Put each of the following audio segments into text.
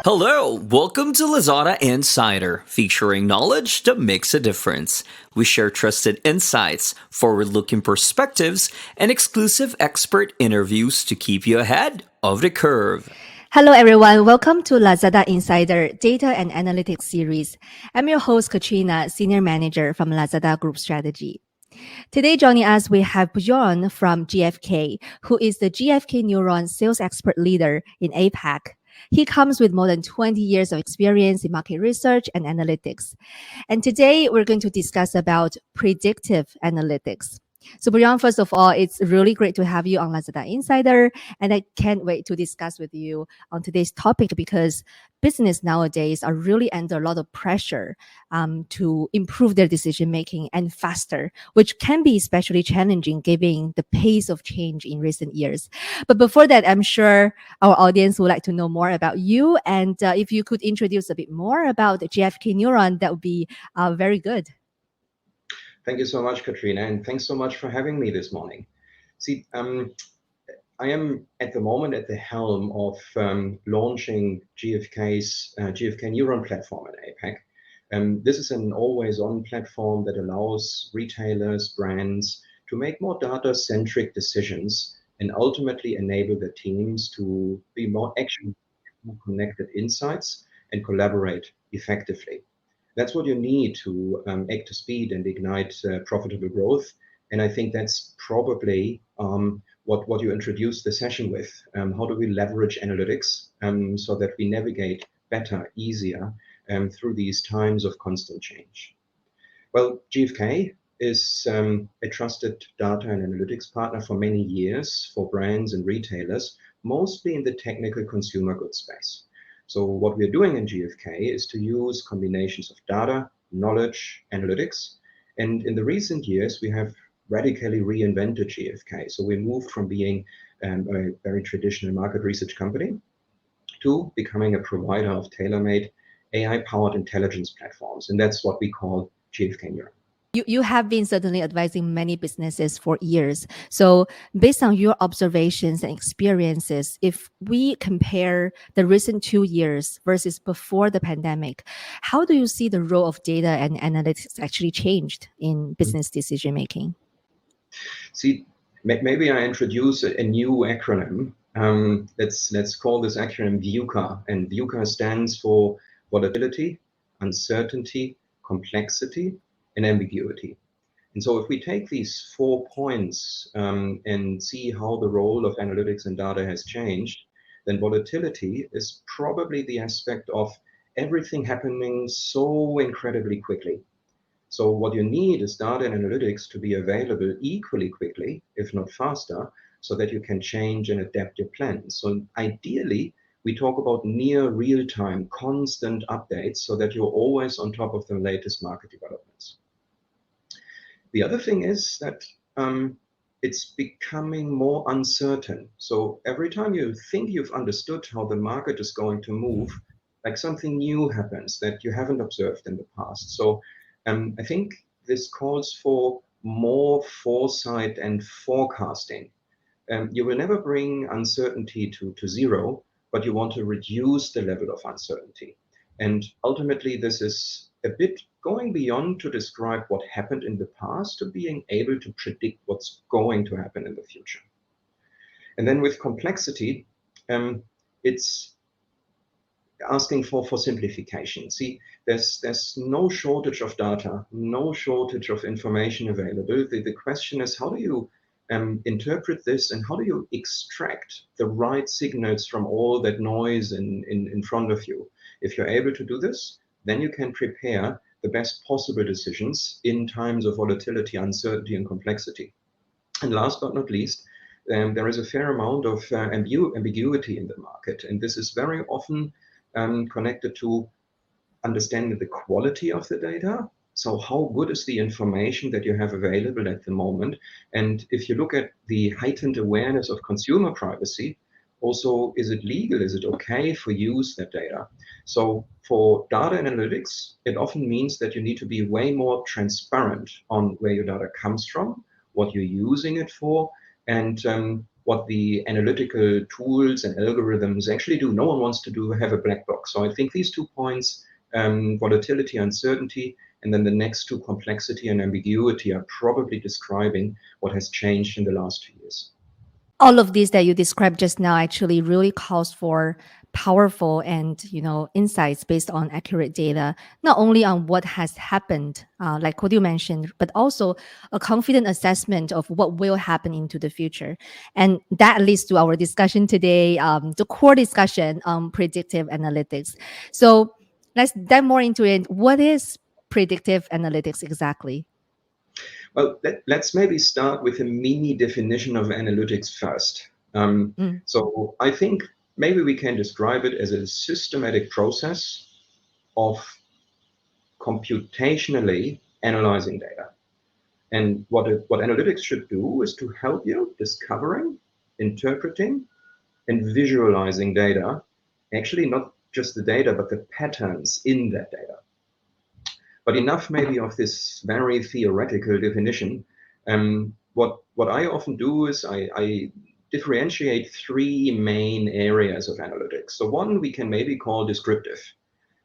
Hello, welcome to Lazada Insider, featuring knowledge that makes a difference. We share trusted insights, forward-looking perspectives, and exclusive expert interviews to keep you ahead of the curve. Hello, everyone. Welcome to Lazada Insider Data and Analytics Series. I'm your host, Katrina, Senior Manager from Lazada Group Strategy. Today, joining us, we have Bjoern from GfK, who is the gfknewron Sales Expert Leader in APAC. He comes with more than 20 years of experience in market research and analytics. And today, we're going to discuss about predictive analytics. So Bjoern, first of all, it's really great to have you on Lazada Insider, and I can't wait to discuss with you on today's topic because business nowadays are really under a lot of pressure to improve their decision making and faster, which can be especially challenging given the pace of change in recent years. But before that, I'm sure our audience would like to know more about you, and if you could introduce a bit more about gfknewron, that would be very good. Thank you so much, Katrina, and thanks so much for having me this morning. See, I am at the moment at the helm of launching GfK's gfknewron platform in APAC. This is an always-on platform that allows retailers, brands to make more data-centric decisions and ultimately enable the teams to be more action, more connected insights and collaborate effectively. That's what you need to act to speed and ignite profitable growth. And I think that's probably what you introduced the session with. How do we leverage analytics so that we navigate better, easier through these times of constant change? Well, GfK is a trusted data and analytics partner for many years for brands and retailers, mostly in the technical consumer goods space. So what we're doing in GfK is to use combinations of data, knowledge, analytics. And in the recent years, we have radically reinvented GfK. So we moved from being a very traditional market research company to becoming a provider of tailor-made AI-powered intelligence platforms. And that's what we call gfknewron. You have been certainly advising many businesses for years. So based on your observations and experiences, if we compare the recent 2 years versus before the pandemic, how do you see the role of data and analytics actually changed in business decision making? See, maybe I introduce a new acronym. Let's call this acronym VUCA. And VUCA stands for volatility, uncertainty, complexity, and ambiguity. And so if we take these 4 points and see how the role of analytics and data has changed, then volatility is probably the aspect of everything happening so incredibly quickly. So what you need is data and analytics to be available equally quickly, if not faster, so that you can change and adapt your plans. So ideally, we talk about near real-time, constant updates so that you're always on top of the latest market developments. The other thing is that it's becoming more uncertain. So every time you think you've understood how the market is going to move, like something new happens that you haven't observed in the past. So I think this calls for more foresight and forecasting. You will never bring uncertainty to zero, but you want to reduce the level of uncertainty. And ultimately, this is a bit going beyond to describe what happened in the past to being able to predict what's going to happen in the future. And then with complexity, it's asking for simplification. See, there's no shortage of data, no shortage of information available. The question is, how do you interpret this and how do you extract the right signals from all that noise in front of you? If you're able to do this, then you can prepare the best possible decisions in times of volatility, uncertainty, and complexity. And last but not least, there is a fair amount of ambiguity in the market. And this is very often connected to understanding the quality of the data. So how good is the information that you have available at the moment? And if you look at the heightened awareness of consumer privacy, also, is it legal? Is it okay for use, that data? So for data analytics, it often means that you need to be way more transparent on where your data comes from, what you're using it for, and what the analytical tools and algorithms actually do. No one wants to have a black box. So I think these 2 points, volatility, uncertainty, and then the next two, complexity and ambiguity, are probably describing what has changed in the last 2 years. All of these that you described just now actually really calls for powerful and insights based on accurate data, not only on what has happened, like what you mentioned, but also a confident assessment of what will happen into the future. And that leads to our discussion today, the core discussion on predictive analytics. So let's dive more into it. What is predictive analytics exactly? Well, let's maybe start with a mini definition of analytics first. So I think maybe we can describe it as a systematic process of computationally analyzing data. And what analytics should do is to help you discovering, interpreting, and visualizing data. Actually, not just the data, but the patterns in that data. But enough maybe of this very theoretical definition. What I often do is I differentiate three main areas of analytics. So one we can maybe call descriptive.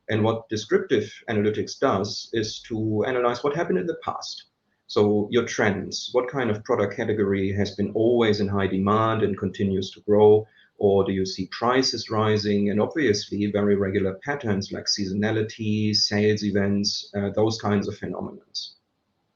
And what descriptive analytics does is to analyze what happened in the past. So your trends, what kind of product category has been always in high demand and continues to grow? Or do you see prices rising? And obviously very regular patterns like seasonality, sales events, those kinds of phenomena.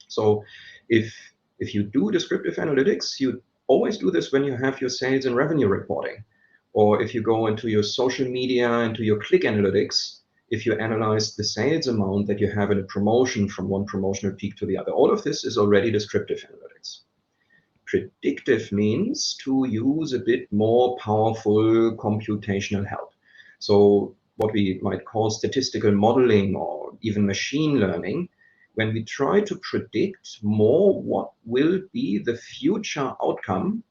So if you do descriptive analytics, you always do this when you have your sales and revenue reporting. Or if you go into your social media, into your click analytics, if you analyze the sales amount that you have in a promotion from one promotional peak to the other. All of this is already descriptive analytics. Predictive means to use a bit more powerful computational help. So what we might call statistical modeling or even machine learning, when we try to predict more what will be the future outcome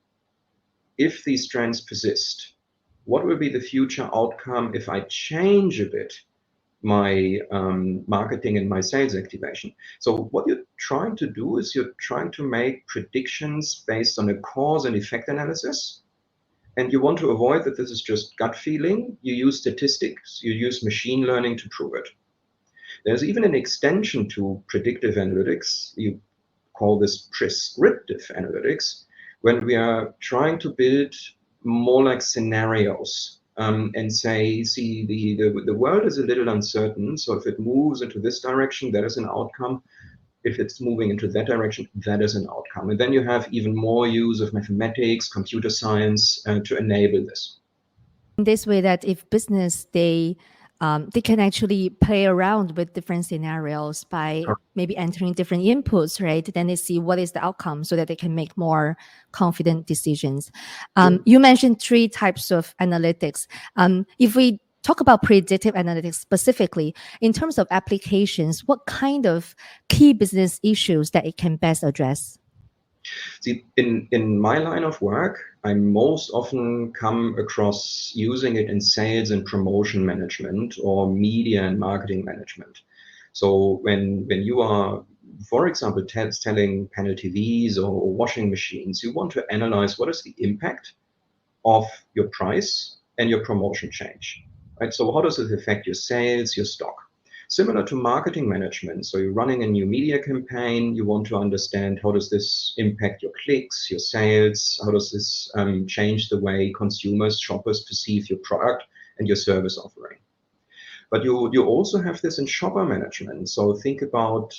if these trends persist. What will be the future outcome if I change a bit my marketing and my sales activation? So what you're trying to do is you're trying to make predictions based on a cause and effect analysis. And you want to avoid that this is just gut feeling. You use statistics, you use machine learning to prove it. There's even an extension to predictive analytics. You call this prescriptive analytics, when we are trying to build more like scenarios. And say, see, the world is a little uncertain. So if it moves into this direction, that is an outcome. If it's moving into that direction, that is an outcome. And then you have even more use of mathematics, computer science to enable this. In this way, that if business they can actually play around with different scenarios by maybe entering different inputs, right? Then they see what is the outcome so that they can make more confident decisions. You mentioned three types of analytics. If we talk about predictive analytics specifically, in terms of applications, what kind of key business issues that it can best address? See, in my line of work, I most often come across using it in sales and promotion management or media and marketing management. So when you are, for example, selling panel TVs or washing machines, you want to analyze what is the impact of your price and your promotion change, right? So how does it affect your sales, your stock? Similar to marketing management. So you're running a new media campaign. You want to understand how does this impact your clicks, your sales? How does this change the way consumers, shoppers perceive your product and your service offering? But you also have this in shopper management. So think about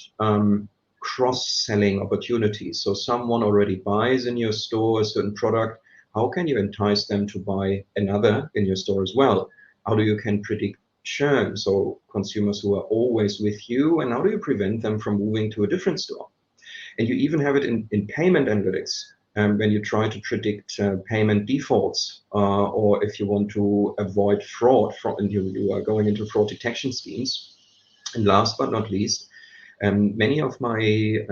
cross-selling opportunities. So someone already buys in your store a certain product. How can you entice them to buy another in your store as well? How do you can predict churn, so consumers who are always with you, and how do you prevent them from moving to a different store? And you even have it in payment analytics, when you try to predict payment defaults, or if you want to avoid fraud, and you are going into fraud detection schemes. And last but not least, many of my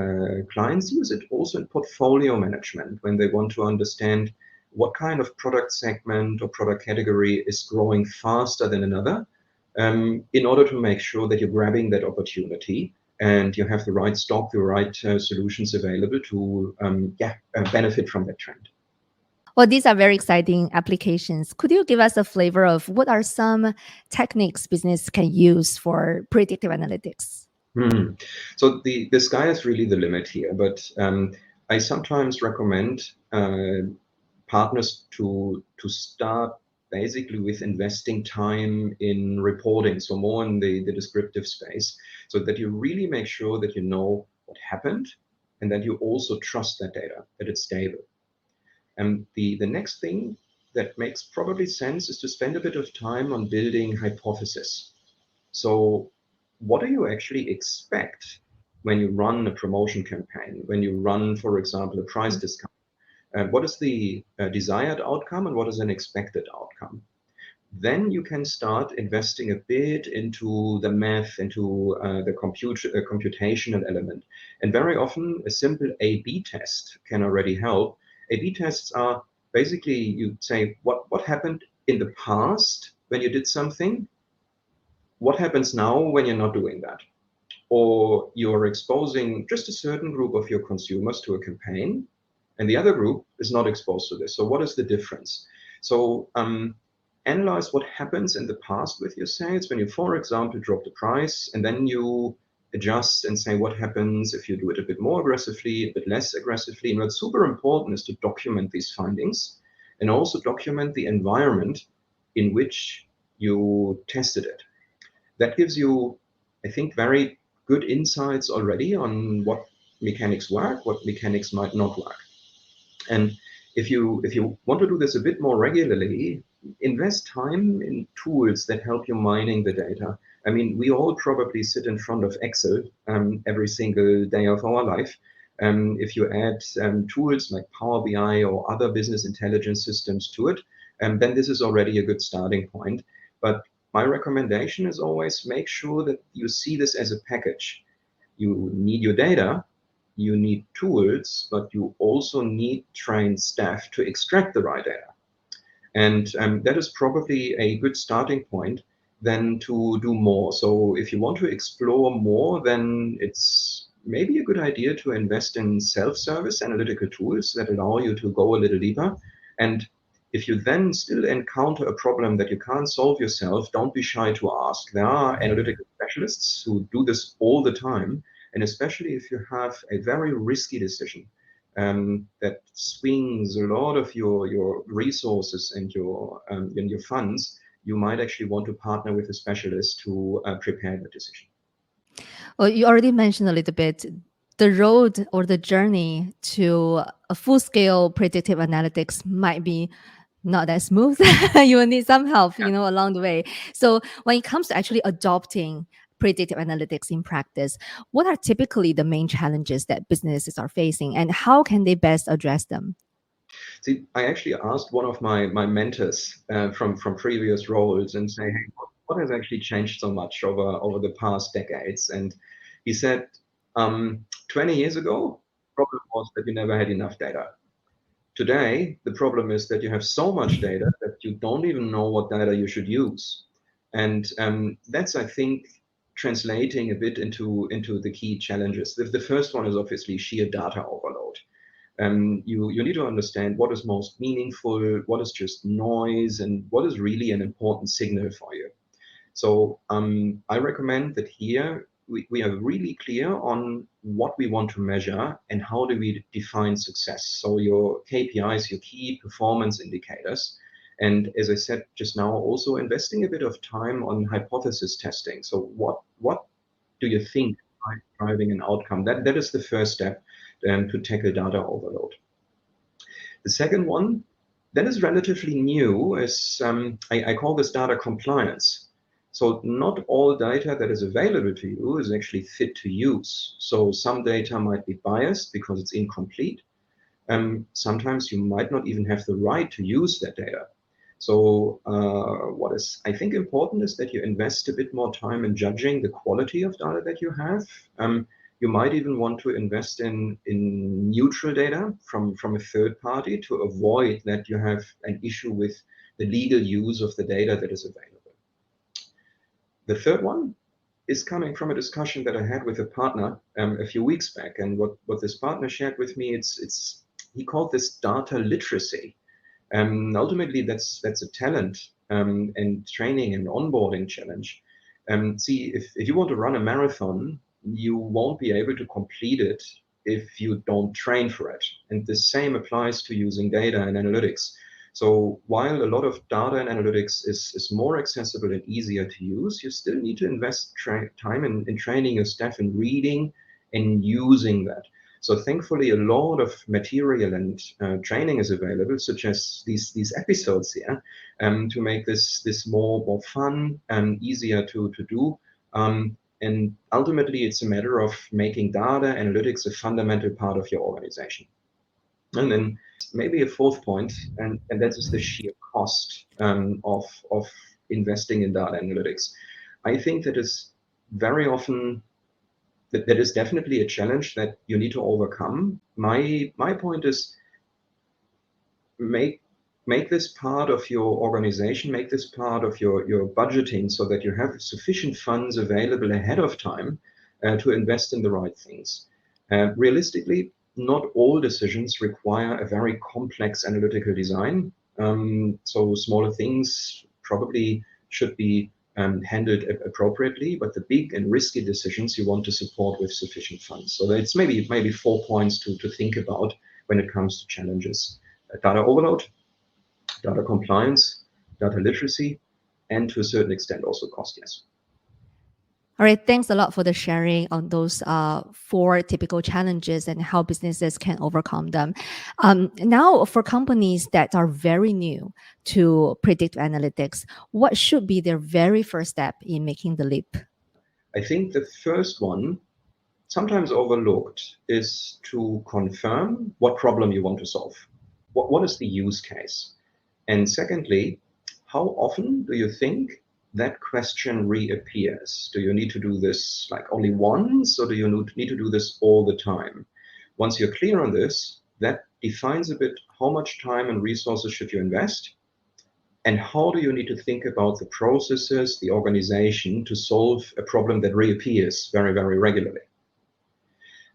clients use it also in portfolio management when they want to understand what kind of product segment or product category is growing faster than another, in order to make sure that you're grabbing that opportunity and you have the right stock, the right solutions available to benefit from that trend. Well, these are very exciting applications. Could you give us a flavor of what are some techniques business can use for predictive analytics? Hmm. So the sky is really the limit here, but I sometimes recommend partners to start basically with investing time in reporting, so more in the descriptive space, so that you really make sure that you know what happened and that you also trust that data, that it's stable. And the next thing that makes probably sense is to spend a bit of time on building hypothesis. So what do you actually expect when you run a promotion campaign, when you run, for example, a price discount? What is the desired outcome and what is an expected outcome? Then you can start investing a bit into the math, into the computational element. And very often, a simple A/B test can already help. A/B tests are basically you say, what happened in the past when you did something? What happens now when you're not doing that? Or you're exposing just a certain group of your consumers to a campaign, and the other group is not exposed to this. So what is the difference? So analyze what happens in the past with your sales when you, for example, drop the price, and then you adjust and say what happens if you do it a bit more aggressively, a bit less aggressively. And what's super important is to document these findings and also document the environment in which you tested it. That gives you, I think, very good insights already on what mechanics work, what mechanics might not work. And if you want to do this a bit more regularly, invest time in tools that help you mining the data. I mean, we all probably sit in front of Excel every single day of our life. If you add tools like Power BI or other business intelligence systems to it, then this is already a good starting point. But my recommendation is always make sure that you see this as a package. You need your data, you need tools, but you also need trained staff to extract the right data. And that is probably a good starting point then to do more. So if you want to explore more, then it's maybe a good idea to invest in self-service analytical tools that allow you to go a little deeper. And if you then still encounter a problem that you can't solve yourself, don't be shy to ask. There are analytical specialists who do this all the time. And especially if you have a very risky decision that swings a lot of your resources and your funds, you might actually want to partner with a specialist to prepare the decision. Well, you already mentioned a little bit the road or the journey to a full scale predictive analytics might be not that smooth. You will need some help, along the way. So when it comes to actually adopting predictive analytics in practice, what are typically the main challenges that businesses are facing and how can they best address them? See, I actually asked one of my mentors from previous roles and say, hey, what has actually changed so much over the past decades? And he said, 20 years ago, the problem was that you never had enough data. Today, the problem is that you have so much data that you don't even know what data you should use. And that's, I think, translating a bit into the key challenges. The first one is obviously sheer data overload. You need to understand what is most meaningful, what is just noise, and what is really an important signal for you. So I recommend that here we are really clear on what we want to measure and how do we define success. So your KPIs, your key performance indicators. And as I said just now, also investing a bit of time on hypothesis testing. So what do you think is driving an outcome? That is the first step to tackle data overload. The second one that is relatively new is I call this data compliance. So not all data that is available to you is actually fit to use. So some data might be biased because it's incomplete. Sometimes you might not even have the right to use that data. So what is, I think, important is that you invest a bit more time in judging the quality of data that you have. You might even want to invest in neutral data from a third party to avoid that you have an issue with the legal use of the data that is available. The third one is coming from a discussion that I had with a partner a few weeks back. And what this partner shared with me, he called this data literacy. Ultimately, that's a talent and training and onboarding challenge. See, if you want to run a marathon, you won't be able to complete it if you don't train for it. And the same applies to using data and analytics. So while a lot of data and analytics is more accessible and easier to use, you still need to invest time in training your staff in reading and using that. So thankfully, a lot of material and training is available, such as these episodes here, to make this more fun and easier to do. And ultimately, it's a matter of making data analytics a fundamental part of your organization. And then maybe a fourth point, and that is the sheer cost of investing in data analytics. I think that is very often that is definitely a challenge that you need to overcome. My point is make this part of your organization, make this part of your budgeting so that you have sufficient funds available ahead of time to invest in the right things. Realistically, not all decisions require a very complex analytical design. So smaller things probably should be handled appropriately, but the big and risky decisions you want to support with sufficient funds. So that's maybe 4 points to think about when it comes to challenges. Data overload, data compliance, data literacy, and to a certain extent also cost, yes. All right, thanks a lot for the sharing on those 4 typical challenges and how businesses can overcome them. Now, for companies that are very new to predictive analytics, what should be their very first step in making the leap? I think the first one, sometimes overlooked, is to confirm what problem you want to solve. What is the use case? And secondly, how often do you think that question reappears? Do you need to do this like only once, or do you need to do this all the time? Once you're clear on this, that defines a bit how much time and resources should you invest, and how do you need to think about the processes, the organization to solve a problem that reappears very, very regularly.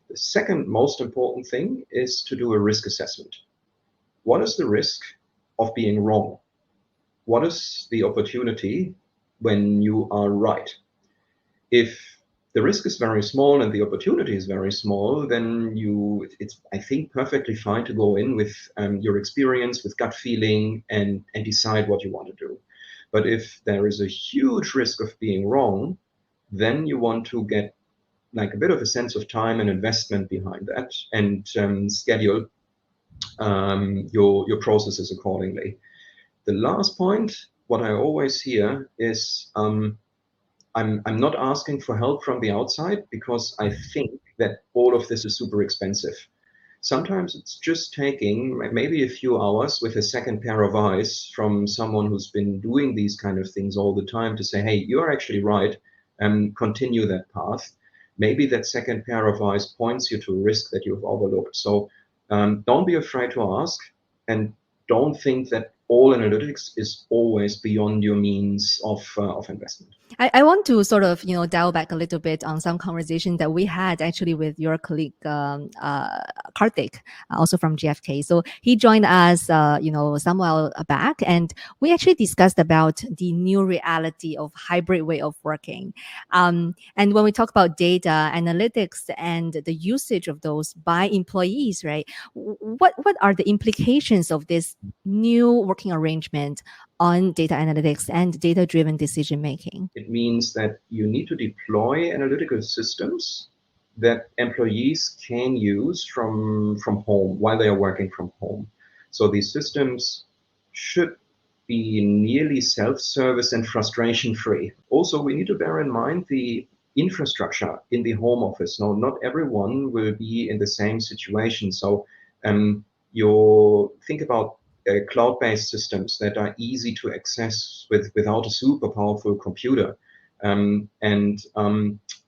The second most important thing is to do a risk assessment. What is the risk of being wrong? What is the opportunity when you are right? If the risk is very small and the opportunity is very small, then it's, I think, perfectly fine to go in with your experience, with gut feeling, and decide what you want to do. But if there is a huge risk of being wrong, then you want to get like a bit of a sense of time and investment behind that, and schedule your processes accordingly. The last point, what I always hear is I'm not asking for help from the outside, because I think that all of this is super expensive. Sometimes it's just taking maybe a few hours with a second pair of eyes from someone who's been doing these kind of things all the time to say, hey, you're actually right, and continue that path. Maybe that second pair of eyes points you to a risk that you've overlooked. So don't be afraid to ask, and don't think that all analytics is always beyond your means of investment. I want to sort of, dial back a little bit on some conversation that we had actually with your colleague, Karthik, also from GfK. So he joined us, some while back, and we actually discussed about the new reality of hybrid way of working. And when we talk about data analytics and the usage of those by employees, right? What are the implications of this new working arrangement on data analytics and data-driven decision making? It means that you need to deploy analytical systems that employees can use from home while they are working from home. So these systems should be nearly self-service and frustration-free. Also, we need to bear in mind the infrastructure in the home office. Now, not everyone will be in the same situation. So you think about cloud-based systems that are easy to access without a super powerful computer.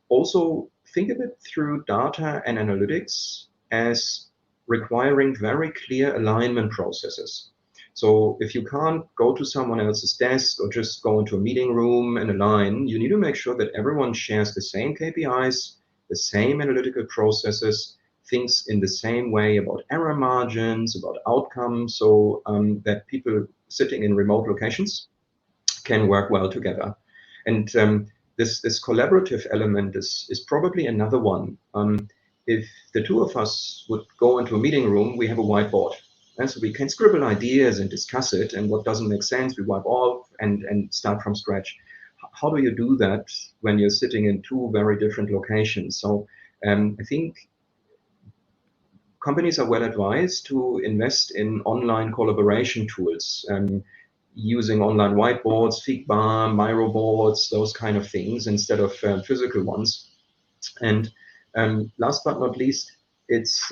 Also think of it through data and analytics as requiring very clear alignment processes. So if you can't go to someone else's desk or just go into a meeting room and align, you need to make sure that everyone shares the same KPIs, the same analytical processes, thinks in the same way about error margins, about outcomes, so that people sitting in remote locations can work well together. And this collaborative element is probably another one. If the two of us would go into a meeting room, we have a whiteboard. And so we can scribble ideas and discuss it, and what doesn't make sense, we wipe off and start from scratch. How do you do that when you're sitting in two very different locations? So I think companies are well advised to invest in online collaboration tools, using online whiteboards, Figma, Miro boards, those kind of things instead of physical ones. And last but not least, it's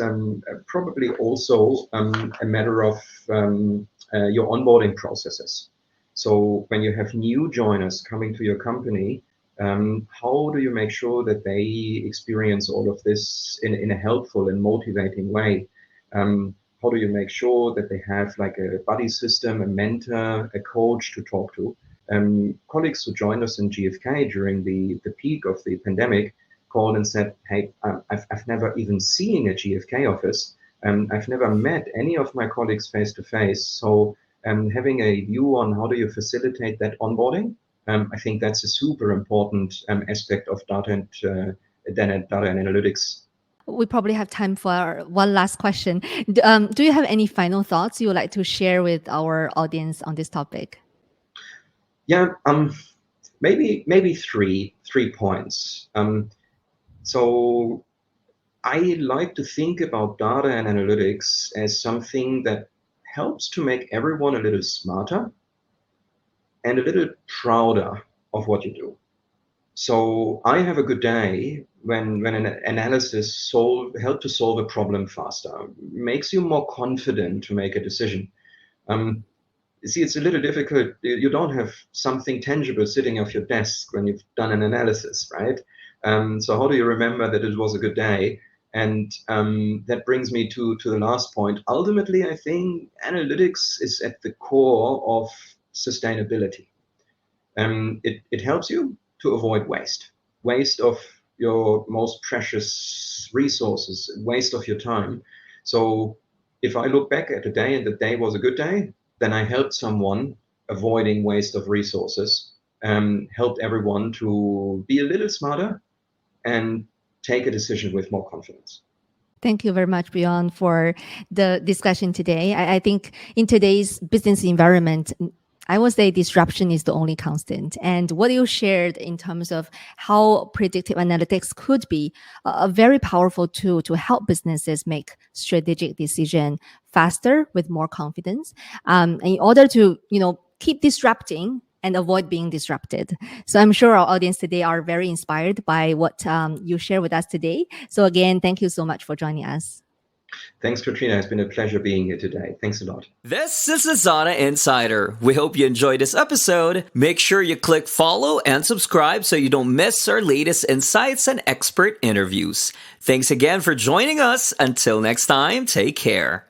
probably also a matter of your onboarding processes. So when you have new joiners coming to your company, how do you make sure that they experience all of this in a helpful and motivating way? How do you make sure that they have like a buddy system, a mentor, a coach to talk to? Colleagues who joined us in GfK during the peak of the pandemic called and said, hey, I've never even seen a GfK office. I've never met any of my colleagues face to face. So having a view on how do you facilitate that onboarding, I think that's a super important aspect of data and analytics. We probably have time for one last question. Do you have any final thoughts you would like to share with our audience on this topic? Yeah, maybe three points. So I like to think about data and analytics as something that helps to make everyone a little smarter and a little prouder of what you do. So I have a good day when an analysis help to solve a problem faster, makes you more confident to make a decision. You see, it's a little difficult. You don't have something tangible sitting off your desk when you've done an analysis, right? So how do you remember that it was a good day? And that brings me to the last point. Ultimately, I think analytics is at the core of sustainability. It helps you to avoid waste of your most precious resources, waste of your time. So if I look back at a day and the day was a good day, then I helped someone avoiding waste of resources, helped everyone to be a little smarter and take a decision with more confidence. Thank you very much, Bjoern, for the discussion today. I think in today's business environment, I would say disruption is the only constant. And what you shared in terms of how predictive analytics could be a very powerful tool to help businesses make strategic decisions faster with more confidence, in order to keep disrupting and avoid being disrupted. So I'm sure our audience today are very inspired by what you share with us today. So again, thank you so much for joining us. Thanks, Katrina. It's been a pleasure being here today. Thanks a lot. This is Lazada Insider. We hope you enjoyed this episode. Make sure you click follow and subscribe so you don't miss our latest insights and expert interviews. Thanks again for joining us. Until next time, take care.